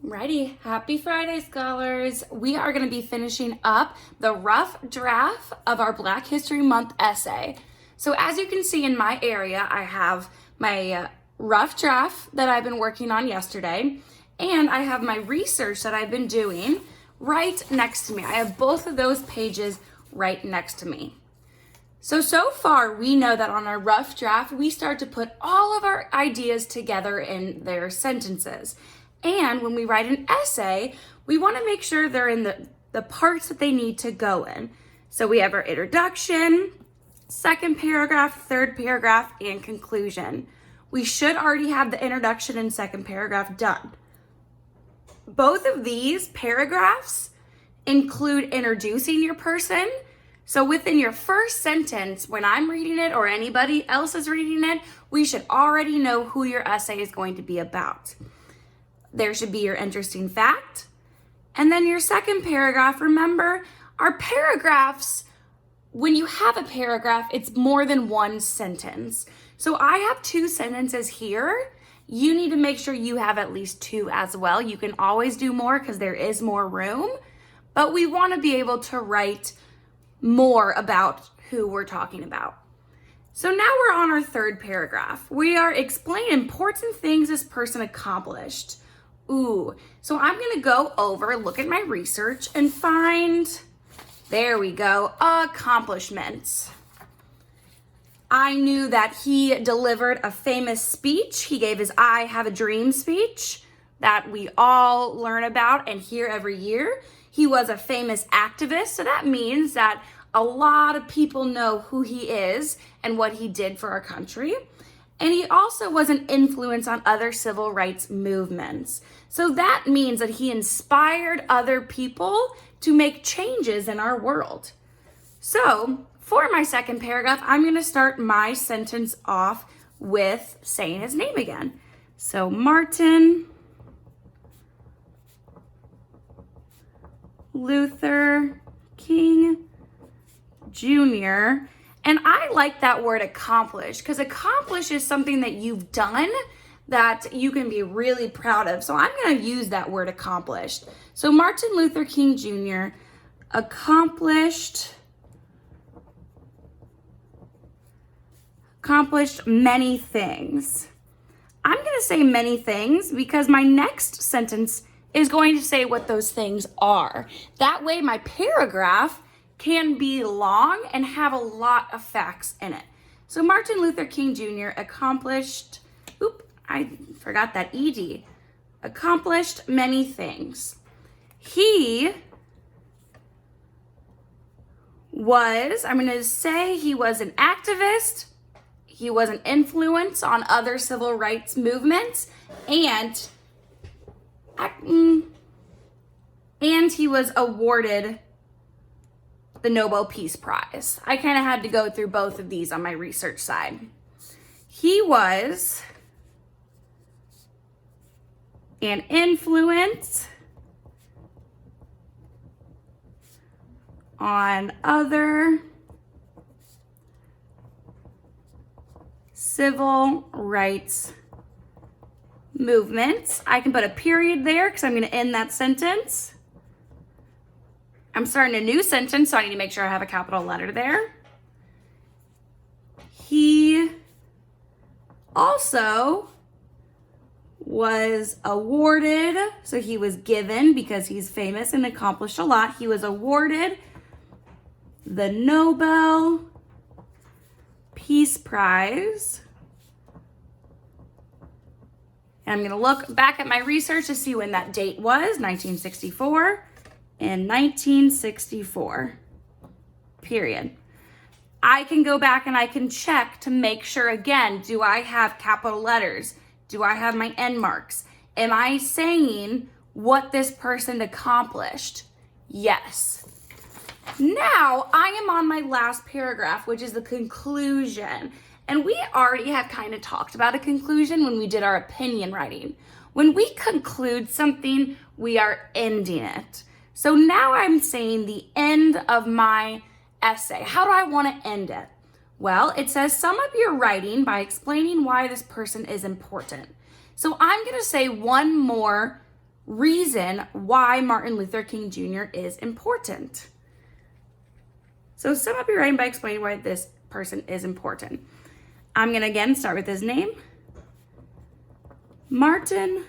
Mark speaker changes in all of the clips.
Speaker 1: Righty, happy Friday, scholars. We are going to be finishing up the rough draft of our Black History Month essay. So as you can see in my area, I have my rough draft that I've been working on yesterday, and I have my research that I've been doing right next to me. I have both of those pages right next to me. So far, we know that on our rough draft, we start to put all of our ideas together in their sentences. And when we write an essay, we want to make sure they're in the parts that they need to go in. So we have our introduction, second paragraph, third paragraph, and conclusion. We should already have the introduction and second paragraph done. Both of these paragraphs include introducing your person. So within your first sentence, when I'm reading it or anybody else is reading it, we should already know who your essay is going to be about. There should be your interesting fact. And then your second paragraph, remember, our paragraphs, when you have a paragraph, it's more than one sentence. So I have two sentences here. You need to make sure you have at least two as well. You can always do more because there is more room, but we want to be able to write more about who we're talking about. So now we're on our third paragraph. We are explaining important things this person accomplished. So I'm gonna go over, look at my research and find, there we go, accomplishments. I knew that he delivered a famous speech. He gave his I Have a Dream speech that we all learn about and hear every year. He was a famous activist, so that means that a lot of people know who he is and what he did for our country. And he also was an influence on other civil rights movements. So that means that he inspired other people to make changes in our world. So for my second paragraph, I'm going to start my sentence off with saying his name again. So Martin Luther King Jr. And I like that word accomplish because accomplish is something that you've done that you can be really proud of. So I'm going to use that word accomplished. So Martin Luther King Jr. accomplished many things. I'm going to say many things because my next sentence is going to say what those things are. That way my paragraph can be long and have a lot of facts in it. So Martin Luther King Jr. accomplished, I forgot that ED, accomplished many things. He was, I'm going to say he was an activist, he was an influence on other civil rights movements, and he was awarded the Nobel Peace Prize. I kind of had to go through both of these on my research side. He was an influence on other civil rights movements. I can put a period there because I'm going to end that sentence. I'm starting a new sentence, so I need to make sure I have a capital letter there. He also was awarded, so he was given, because he's famous and accomplished a lot, he was awarded the Nobel Peace Prize. And I'm going to look back at my research to see when that date was, 1964. In 1964, period. I can go back and I can check to make sure again, do I have capital letters? Do I have my end marks? Am I saying what this person accomplished? Yes. Now I am on my last paragraph, which is the conclusion. And we already have kind of talked about a conclusion when we did our opinion writing. When we conclude something, we are ending it. So now I'm saying the end of my essay. How do I want to end it? Well, it says sum up your writing by explaining why this person is important. So I'm going to say one more reason why Martin Luther King Jr. is important. So sum up your writing by explaining why this person is important. I'm going to again start with his name. Martin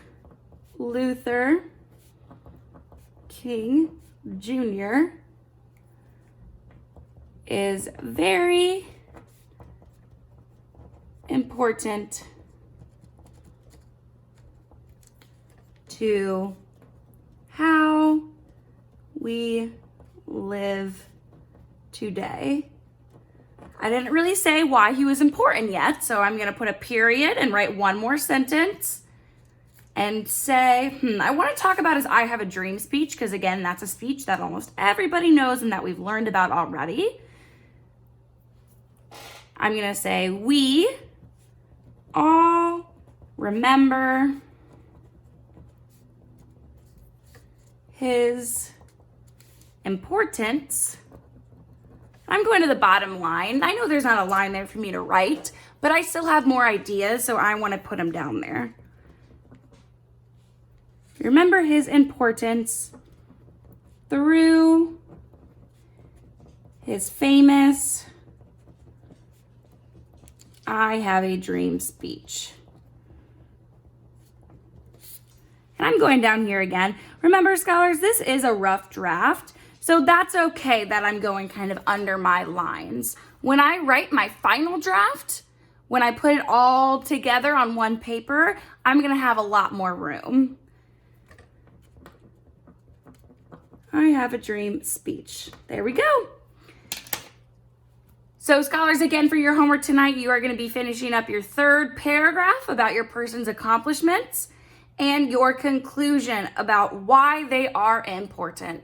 Speaker 1: Luther King Jr. is very important to how we live today. I didn't really say why he was important yet, so I'm going to put a period and write one more sentence and say, I want to talk about his I Have a Dream speech, because again, that's a speech that almost everybody knows and that we've learned about already. I'm going to say, we all remember his importance. I'm going to the bottom line. I know there's not a line there for me to write, but I still have more ideas, so I want to put them down there. Remember his importance through his famous I Have a Dream speech. And I'm going down here again. Remember, scholars, this is a rough draft, so that's okay that I'm going kind of under my lines. When I write my final draft, when I put it all together on one paper, I'm going to have a lot more room. I Have a Dream speech. There we go. So scholars, again, for your homework tonight, you are going to be finishing up your third paragraph about your person's accomplishments and your conclusion about why they are important.